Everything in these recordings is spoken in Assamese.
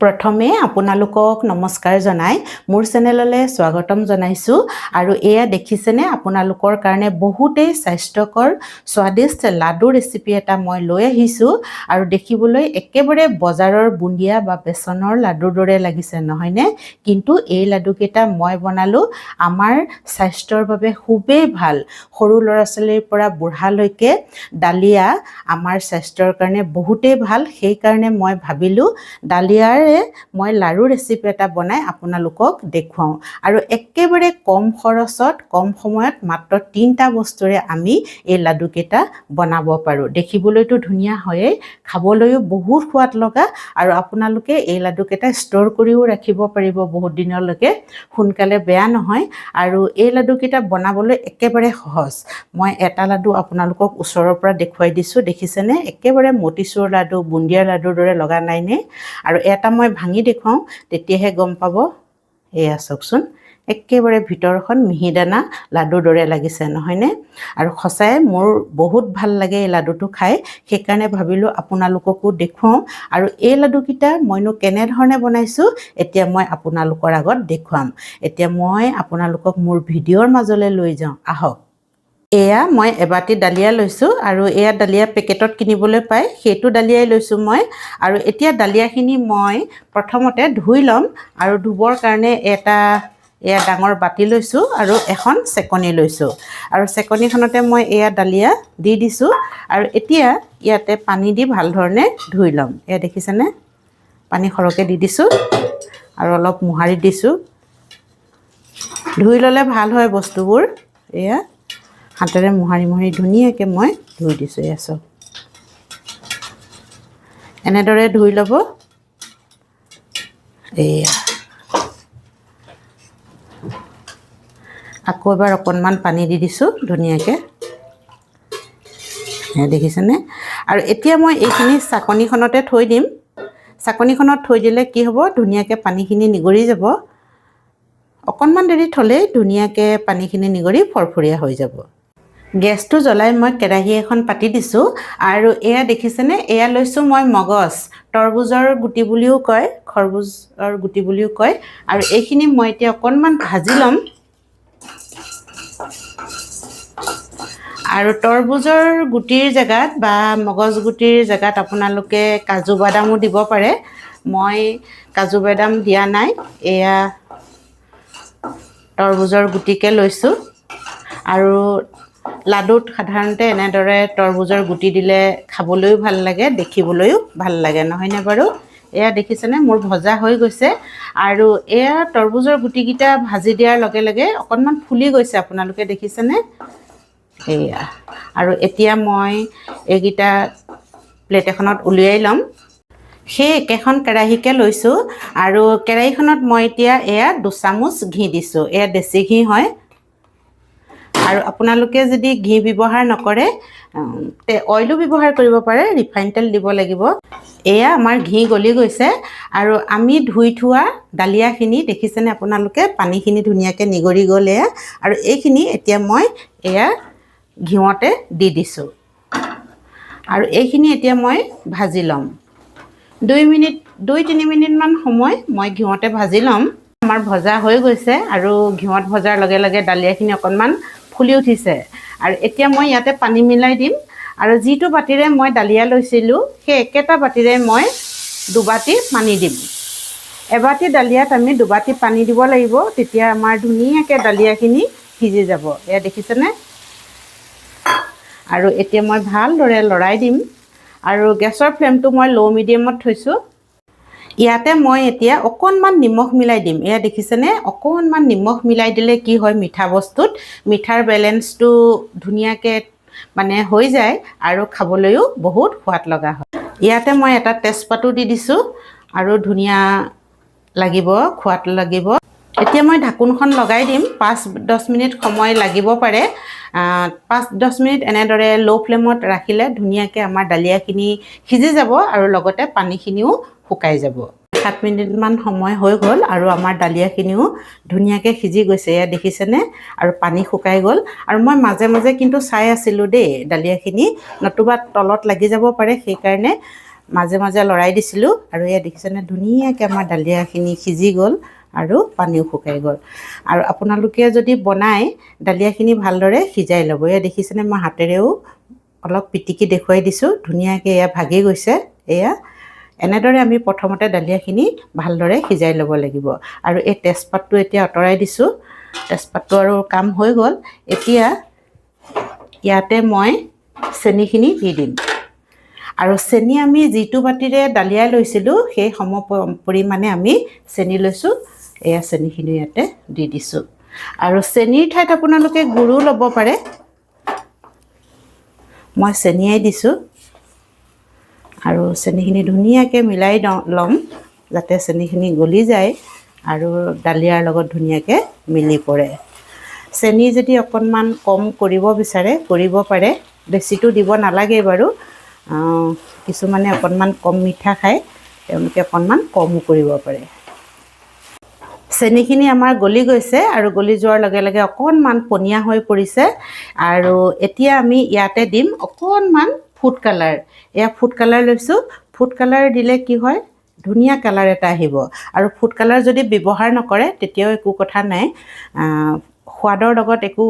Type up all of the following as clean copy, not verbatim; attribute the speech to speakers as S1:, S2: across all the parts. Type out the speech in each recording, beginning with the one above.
S1: প্ৰথমে আপোনালোকক নমস্কাৰ জনাই মোৰ চেনেললৈ স্বাগতম জনাইছোঁ আৰু এয়া দেখিছেনে আপোনালোকৰ কাৰণে বহুতেই স্বাস্থ্যকৰ স্বাদিষ্ট লাডু ৰেচিপি এটা মই লৈ আহিছোঁ আৰু দেখিবলৈ একেবাৰে বজাৰৰ বুন্দিয়া বা বেচনৰ লাডুৰ দৰে লাগিছে নহয়নে কিন্তু এই লাডুকেইটা মই বনালোঁ আমাৰ স্বাস্থ্যৰ বাবে খুবেই ভাল সৰু ল'ৰা ছোৱালীৰ পৰা বুঢ়ালৈকে ডালিয়া আমাৰ স্বাস্থ্যৰ কাৰণে বহুতেই ভাল সেই কাৰণে মই ভাবিলোঁ ডালিয়াৰ মই লাড়ু ৰেচিপি এটা বনাই আপোনালোকক দেখুৱাও আৰু একেবাৰে কম খৰচত কম সময়ত মাত্ৰ 3টা বস্তুৰে আমি এই লাডু কেটা বনাব পাৰো দেখিবলৈতো ধুনীয়া হয়ে খাবলৈও বহুত সোৱাদ লগা আৰু আপোনালোকে এই লাডু কেটা ষ্টৰ কৰিও ৰাখিব পাৰিব বহুত দিনলৈকে সোনকালে বেয়া নহয় আৰু এই লাডু কেটা বনাবলৈ একেবাৰে সহজ মই এটা লাডু আপোনালোকক ওচৰৰ পৰা দেখুৱাই দিছো দেখিছেনে একেবাৰে মটিচুৰ লাডু বুন্দিয়া লাডুৰ দৰে লগা নাইনে আৰু এটা মই ভাঙি দেখুৱাও তেতিয়াহে গম পাব এয়া চাওকচোন একেবাৰে ভিতৰখন মিহিদানা লাডুৰ দৰে লাগিছে নহয়নে আৰু খচাই মোৰ বহুত ভাল লাগে এই লাডুটো খাই সেইকাৰণে ভাবিলো আপোনালোককো দেখুৱাও আৰু এই লাডুকিটা মইনো কেনে ধৰণে বনাইছো এতিয়া মই আপোনালোকৰ আগত দেখুৱাম এতিয়া মই আপোনালোকক মোৰ ভিডিঅ'ৰ মাজলৈ লৈ যাওঁ আহক এয়া মই এবাটি ডালিয়া লৈছো আৰু এয়া ডালিয়া পেকেটত কিনিবলৈ পাই সেইটো ডালিয়াই লৈছো মই আৰু এতিয়া ডালিয়াখিনি মই প্ৰথমতে ধুই লম আৰু ধুবৰ কাৰণে এটা এয়া ডাঙৰ বাটি লৈছো আৰু এখন চেকনি লৈছো আৰু চেকনিখনতে মই এয়া ডালিয়া দি দিছো আৰু এতিয়া ইয়াতে পানী দি ভাল ধৰণে ধুই লম এয়া দেখিছেনে পানী খৰকে দি দিছো আৰু অলপ মোহাৰি দিছো ধুই ললে ভাল হয় বস্তুবোৰ এয়া হাতেৰে মোহাৰি ধুনীয়াকৈ মই ধুই দিছো এছো এনেদৰে ধুই ল'ব এয়া আকৌ এবাৰ অকণমান পানী দি দিছো ধুনীয়াকৈ দেখিছেনে আৰু এতিয়া মই এইখিনি চাকনিখনতে থৈ দিম চাকনিখনত থৈ দিলে কি হ'ব ধুনীয়াকৈ পানীখিনি নিগৰি যাব অকণমান দেৰি থলে ধুনীয়াকৈ পানীখিনি নিগৰি ফৰফৰীয়া হৈ যাব গেছটো জ্বলাই মই কেৰাহী এখন পাতি দিছো আৰু এয়া দেখিছেনে এয়া লৈছো মই মগজ তৰবুজৰ গুটি বুলিও কয় খৰবুজৰ গুটি বুলিও কয় আৰু এইখিনি মই এতিয়া অকণমান ভাজি লম আৰু তৰবুজৰ গুটিৰ জাগাত বা মগজ গুটিৰ জাগাত আপোনালোকে কাজু বাদামো দিব পাৰে মই কাজু বাদাম দিয়া নাই এয়া তৰবুজৰ গুটিকে লৈছো আৰু লাডুত সাধাৰণতে এনেদৰে তৰবুজৰ গুটি দিলে খাবলৈও ভাল লাগে দেখিবলৈও ভাল লাগে নহয়নে বাৰু এয়া দেখিছেনে মোৰ ভজা হৈ গৈছে আৰু এয়া তৰবুজৰ গুটিকিটা ভাজি দিয়াৰ লগে লগে অকণমান ফুলি গৈছে আপোনালোকে দেখিছেনে এয়া আৰু এতিয়া মই এইকিটা প্লেট এখনত উলিয়াই লম সেই একেখন কেৰাহীকে লৈছো আৰু কেৰাহীখনত মই এতিয়া এয়া 2 চামুচ ঘি দিছো এয়া দেশী ঘি হয় আৰু আপোনালোকে যদি ঘি ব্যৱহাৰ নকৰে অইলো ব্যৱহাৰ কৰিব পাৰে ৰিফাইন তেল দিব লাগিব এয়া আমাৰ ঘি গলি গৈছে আৰু আমি ধুই থোৱা ডালিয়াখিনি দেখিছেনে আপোনালোকে পানীখিনি ধুনীয়াকৈ নিগৰি গ'লে আৰু এইখিনি এতিয়া মই এয়া ঘিউতে দি দিছো আৰু এইখিনি এতিয়া মই ভাজি লম 2-3 মিনিট মান সময় মই ঘিউতে ভাজি লম আমাৰ ভজা হৈ গৈছে আৰু ঘিউত ভজাৰ লগে লগে ডালিয়াখিনি অকণমান ফুলি উঠিছে আৰু এতিয়া মই ইয়াতে পানী মিলাই দিম আৰু যিটো বাটিৰে মই ডালিয়া লৈছিলো সেই একেটা বাটিৰে মই 2 বাটি পানী দিম এবাটি ডালিয়াত আমি 2 বাটি পানী দিব লাগিব তেতিয়া আমাৰ ধুনীয়াকৈ ডালিয়াখিনি সিজি যাব এয়া দেখিছেনে আৰু এতিয়া মই ভালদৰে লৰাই দিম আৰু গেছৰ ফ্লেমটো মই লো মিডিয়ামত থৈছো ইয়াতে মই এতিয়া অকণমান নিমখ মিলাই দিম এয়া দেখিছেনে অকণমান নিমখ মিলাই দিলে কি হয় মিঠা বস্তুত মিঠাৰ বেলেন্সটো ধুনীয়াকৈ মানে হৈ যায় আৰু খাবলৈও বহুত সোৱাদ লগা হয় ইয়াতে মই এটা তেজপাতো দি দিছো আৰু ধুনীয়া লাগিব খোৱাত লাগিব এতিয়া মই ঢাকুনখন লগাই দিম 5-10 মিনিট সময় লাগিব পাৰে 5-10 মিনিট এনেদৰে লো ফ্লেমত ৰাখিলে ধুনীয়াকৈ আমাৰ ডালিয়াখিনি সিজি যাব আৰু লগতে পানীখিনিও শুকাই যাব 7 মিনিট মান সময় হৈ গ'ল আৰু আমাৰ ডালিয়াখিনিও ধুনীয়াকৈ সিজি গৈছে এয়া দেখিছেনে আৰু পানী শুকাই গ'ল আৰু মই মাজে মাজে কিন্তু চাই আছিলো দেই ডালিয়াখিনি নতুবা তলত লাগি যাব পাৰে সেই কাৰণে মাজে মাজে লৰাই দিছিলোঁ আৰু এয়া দেখিছেনে ধুনীয়াকৈ আমাৰ দালিয়াখিনি সিজি গ'ল আৰু পানীও শুকাই গ'ল। আৰু আপোনালোকে যদি বনাই দালিয়াখিনি ভালদৰে সিজাই ল'ব। এয়া দেখিছেনে মই হাতেৰেও অলপ পিটিকি দেখুৱাই দিছোঁ, ধুনীয়াকৈ এয়া ভাগি গৈছে। এয়া এনেদৰে আমি প্ৰথমতে দালিয়াখিনি ভালদৰে সিজাই ল'ব লাগিব। আৰু এই তেজপাতটো এতিয়া আঁতৰাই দিছোঁ, তেজপাতটো আৰু কাম হৈ গ'ল। এতিয়া ইয়াতে মই চেনিখিনি দি দিম। আৰু চেনি আমি যিটো বাতিৰে দালিয়াই লৈছিলোঁ সেই সম পৰিমাণে আমি চেনি লৈছোঁ। এয়া চেনিখিনি ইয়াতে দি দিছোঁ। আৰু চেনিৰ ঠাইত আপোনালোকে গুড়ো ল'ব পাৰে, মই চেনিয়াই দিছোঁ। আৰু চেনিখিনি ধুনীয়াকৈ মিলাই ল'ম যাতে চেনিখিনি গলি যায় আৰু দালিয়াৰ লগত ধুনীয়াকৈ মিলি পৰে। চেনি যদি অকণমান কম কৰিব বিচাৰে কৰিব পাৰে, বেছিটো দিব নালাগে বাৰু। কিছুমানে অকণমান কম মিঠা খায়, তেওঁলোকে অকণমান কমো কৰিব পাৰে। চেনিখিনি আমাৰ গলি গৈছে আৰু গলি যোৱাৰ লগে লগে অকণমান পনীয়া হৈ পৰিছে। আৰু এতিয়া আমি ইয়াতে দিম অকণমান ফুড কালাৰ। এয়া ফুড কালাৰ লৈছোঁ। ফুড কালাৰ দিলে কি হয়, ধুনীয়া কালাৰ এটা আহিব। আৰু ফুড কালাৰ যদি ব্যৱহাৰ নকৰে তেতিয়াও একো কথা নাই, সোৱাদৰ লগত একো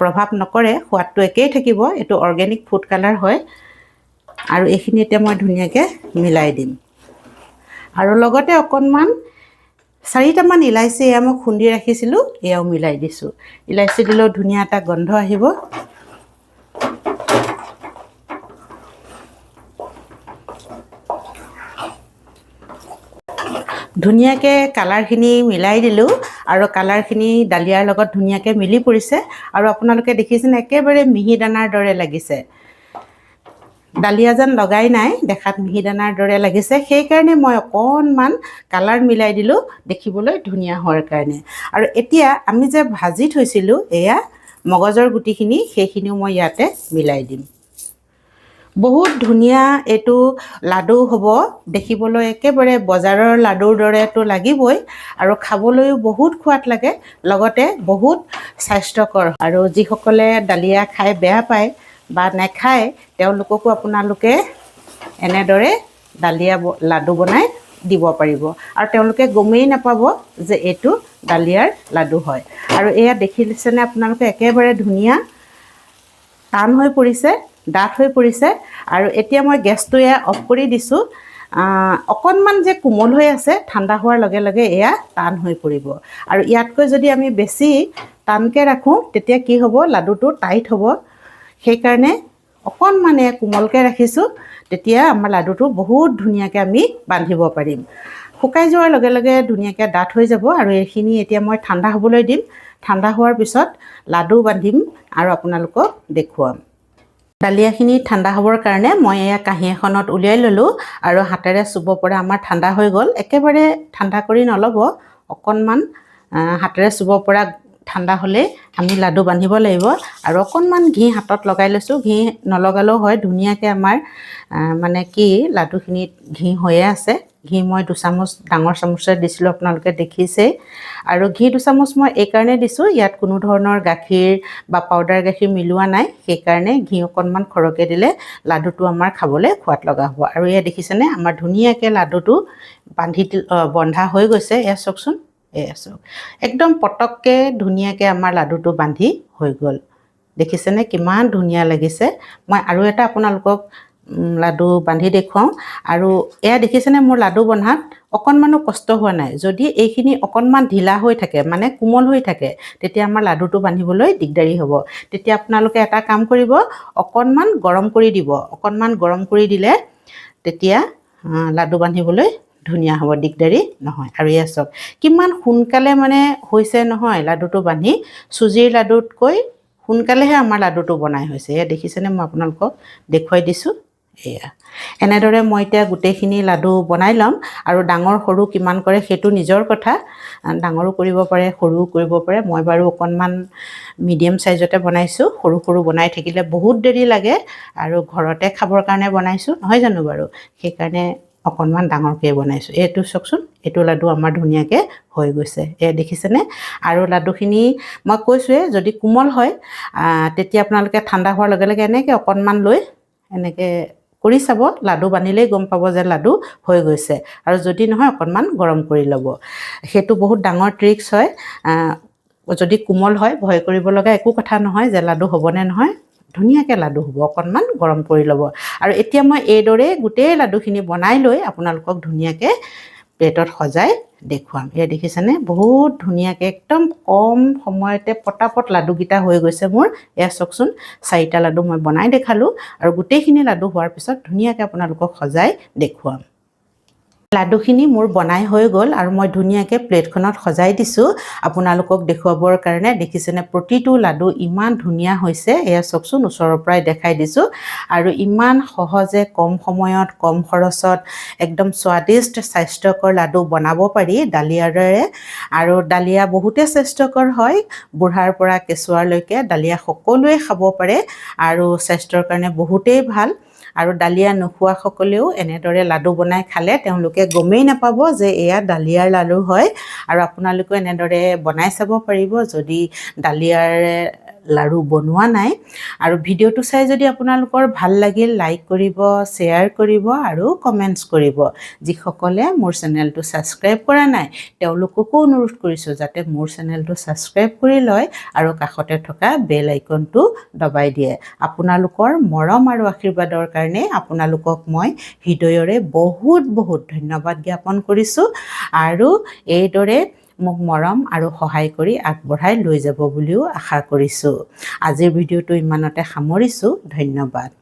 S1: প্ৰভাৱ নকৰে, সোৱাদটো একেই থাকিব। এইটো অৰ্গেনিক ফুড কালাৰ হয়। আৰু এইখিনি এতিয়া মই ধুনীয়াকৈ মিলাই দিম। আৰু লগতে অকণমান 4টামান ইলাচি এয়া মই খুন্দি ৰাখিছিলোঁ, এয়াও মিলাই দিছোঁ। ইলাচি দিলেও ধুনীয়া এটা গন্ধ আহিব। ধুনীয়াকৈ কালাৰখিনি মিলাই দিলোঁ আৰু কালাৰখিনি দালিয়াৰ লগত ধুনীয়াকৈ মিলি পৰিছে। আৰু আপোনালোকে দেখিছেনে একেবাৰে মিহি দানাৰ দৰে লাগিছে। দালিয়া যেন লগাই নাই, দেখাত মিহি দানাৰ দৰে লাগিছে। সেইকাৰণে মই অকণমান কালাৰ মিলাই দিলোঁ দেখিবলৈ ধুনীয়া হোৱাৰ কাৰণে। আৰু এতিয়া আমি যে ভাজি থৈছিলোঁ এয়া মগজৰ গুটিখিনি, সেইখিনিও মই ইয়াতে মিলাই দিম। বহুত ধুনীয়া এইটো লাডু হ'ব, দেখিবলৈ একেবাৰে বজাৰৰ লাডুৰ দৰেতো লাগিবই আৰু খাবলৈও বহুত সোৱাদ লাগে, লগতে বহুত স্বাস্থ্যকৰ। আৰু যিসকলে দালিয়া খাই বেয়া পায় বা নেখায় তেওঁলোককো আপোনালোকে এনেদৰে দালিয়া লাডু বনাই দিব পাৰিব আৰু তেওঁলোকে গমেই নাপাব যে এইটো দালিয়াৰ লাডু হয়। আৰু এয়া দেখিছেনে আপোনালোকে একেবাৰে ধুনীয়া টান হৈ পৰিছে, ডাঠ হৈ পৰিছে। আৰু এতিয়া মই গেছটো এয়া অফ কৰি দিছোঁ। অকণমান যে কোমল হৈ আছে, ঠাণ্ডা হোৱাৰ লগে লগে এয়া টান হৈ পৰিব। আৰু ইয়াতকৈ যদি আমি বেছি টানকৈ ৰাখোঁ তেতিয়া কি হ'ব, লাডুটো টাইট হ'ব। সেইকাৰণে অকণমান এয়া কোমলকৈ ৰাখিছোঁ, তেতিয়া আমাৰ লাডুটো বহুত ধুনীয়াকৈ আমি বান্ধিব পাৰিম। শুকাই যোৱাৰ লগে লগে ধুনীয়াকৈ ডাঠ হৈ যাব। আৰু এইখিনি এতিয়া মই ঠাণ্ডা হ'বলৈ দিম। ঠাণ্ডা হোৱাৰ পিছত লাডু বান্ধিম আৰু আপোনালোকক দেখুৱাম। দালিয়াখিনি ঠাণ্ডা হ'বৰ কাৰণে মই এয়া কাঁহী এখনত উলিয়াই ল'লোঁ আৰু হাতেৰে চুব পৰা আমাৰ ঠাণ্ডা হৈ গ'ল। একেবাৰে ঠাণ্ডা কৰি নল'ব, অকণমান হাতেৰে চুব পৰা ঠাণ্ডা হ'লেই আমি লাডু বান্ধিব লাগিব। আৰু অকণমান ঘি হাতত লগাই লৈছোঁ, ঘি নলগালেও হয়, ধুনীয়াকৈ আমাৰ মানে কি লাডুখিনিত ঘি হৈয়ে আছে। ঘি মই 2 চামুচ ডাঙৰ চামুচে দিছিলোঁ, আপোনালোকে দেখিছেই। আৰু ঘি 2 চামুচ মই এইকাৰণে দিছোঁ, ইয়াত কোনো ধৰণৰ গাখীৰ বা পাউডাৰ গাখীৰ মিলোৱা নাই, সেইকাৰণে ঘি অকণমান সৰহকৈ দিলে লাডুটো আমাৰ খাবলৈ সোৱাদ লগা হ'ব। আৰু এয়া দেখিছেনে আমাৰ ধুনীয়াকৈ লাডুটো বন্ধা হৈ গৈছে। এয়া চাওকচোন, এয়া চাওক, একদম পটককৈ ধুনীয়াকৈ আমাৰ লাডুটো বান্ধি হৈ গ'ল। দেখিছেনে কিমান ধুনীয়া লাগিছে। মই আৰু এটা আপোনালোকক লাডু বান্ধি দেখুৱাওঁ। আৰু এয়া দেখিছেনে মোৰ লাডু বন্ধাত অকণমানো কষ্ট হোৱা নাই। যদি এইখিনি অকণমান ঢিলা হৈ থাকে, মানে কোমল হৈ থাকে, তেতিয়া আমাৰ লাডুটো বান্ধিবলৈ দিগদাৰী হ'ব। তেতিয়া আপোনালোকে এটা কাম কৰিব, অকণমান গৰম কৰি দিব। অকণমান গৰম কৰি দিলে তেতিয়া লাডু বান্ধিবলৈ ধুনীয়া হ'ব, দিগদাৰী নহয়। আৰু এয়া চাওক কিমান সোনকালে মানে হৈছে নহয় লাডুটো বান্ধি, চুজিৰ লাডুতকৈ সোনকালেহে আমাৰ লাডুটো বনাই হৈছে। এয়া দেখিছেনে, মই আপোনালোকক দেখুৱাই দিছোঁ। এয়া এনেদৰে মই এতিয়া গোটেইখিনি লাডু বনাই ল'ম। আৰু ডাঙৰ সৰু কিমান কৰে সেইটো নিজৰ কথা, ডাঙৰো কৰিব পাৰে সৰুও কৰিব পাৰে। মই বাৰু অকণমান মিডিয়াম চাইজতে বনাইছোঁ, সৰু সৰু বনাই থাকিলে বহুত দেৰি লাগে আৰু ঘৰতে খাবৰ কাৰণে বনাইছোঁ নহয় জানো বাৰু, সেইকাৰণে অকণমান ডাঙৰকৈ বনাইছোঁ। এইটো চাওকচোন, এইটো লাডু আমাৰ ধুনীয়াকৈ হৈ গৈছে। এয়া দেখিছেনে। আৰু লাডুখিনি মই কৈছোঁৱে যদি কোমল হয় তেতিয়া আপোনালোকে ঠাণ্ডা হোৱাৰ লগে লগে এনেকৈ অকণমান লৈ এনেকৈ কৰি চাব লাডু বানিলেই গম পাব যে লাডু হৈ গৈছে আৰু যদি নহয় অকণমান গৰম কৰি ল'ব সেইটো বহুত ডাঙৰ ট্ৰিক্স হয় যদি কোমল হয় ভয় কৰিব লগা একো কথা নহয় যে লাডু হ'বনে নহয় ধুনীয়াকৈ লাডু হ'ব অকণমান গৰম কৰি ল'ব আৰু এতিয়া মই এইদৰে গোটেই লাডুখিনি বনাই লৈ আপোনালোকক ধুনীয়াকৈ প্লেটত সজাই দেখুৱাম এয়া দেখিছেনে বহুত ধুনীয়াকৈ একদম কম সময়তে পটাপট লাডুকেইটা হৈ গৈছে মোৰ এয়া চাওকচোন 4টা লাডু মই বনাই দেখালোঁ আৰু গোটেইখিনি লাডু হোৱাৰ পিছত ধুনীয়াকৈ আপোনালোকক সজাই দেখুৱাম লাডুখিনি মোৰ বনাই হৈ গ'ল আৰু মই ধুনীয়াকৈ প্লেটখনত সজাই দিছোঁ আপোনালোকক দেখুৱাবৰ কাৰণে দেখিছেনে প্ৰতিটো লাডু ইমান ধুনীয়া হৈছে এয়া চাওকচোন ওচৰৰ পৰাই দেখাই দিছোঁ আৰু ইমান সহজে কম সময়ত কম খৰচত একদম স্বাদিষ্ট স্বাস্থ্যকৰ লাডু বনাব পাৰি ডালিয়াৰে আৰু ডালিয়া বহুতে স্বাস্থ্যকৰ হয় বুঢ়াৰ পৰা কেঁচুৱালৈকে ডালিয়া সকলোৱে খাব পাৰে আৰু স্বাস্থ্যৰ কাৰণে বহুতেই ভাল আৰু ডালিয়া নোখোৱা সকলেও এনেদৰে লাডু বনাই খালে তেওঁলোকে গমেই নাপাব যে এয়া ডালিয়াৰ লাডু হয় আৰু আপোনালোকে এনেদৰে বনাই চাব পাৰিব যদি ডালিয়াৰ লাডু বনোৱা নাই আৰু ভিডিঅ'টো চাই যদি আপোনালোকৰ ভাল লাগিল লাইক কৰিব শ্বেয়াৰ কৰিব আৰু কমেণ্টছ কৰিব যিসকলে মোৰ চেনেলটো ছাবস্ক্ৰাইব কৰা নাই তেওঁলোককো অনুৰোধ কৰিছোঁ যাতে মোৰ চেনেলটো ছাবস্ক্ৰাইব কৰি লয় আৰু কাষতে থকা বেল আইকনটো দবাই দিয়ে আপোনালোকৰ মৰম আৰু আশীৰ্বাদৰ কাৰণে আপোনালোকক মই হৃদয়ৰে বহুত বহুত ধন্যবাদ জ্ঞাপন কৰিছোঁ আৰু এইদৰে মোক মৰম আৰু সহায় কৰি আগবঢ়াই লৈ যাব বুলিও আশা কৰিছোঁ আজিৰ ভিডিঅ'টো ইমানতে সামৰিছোঁ ধন্যবাদ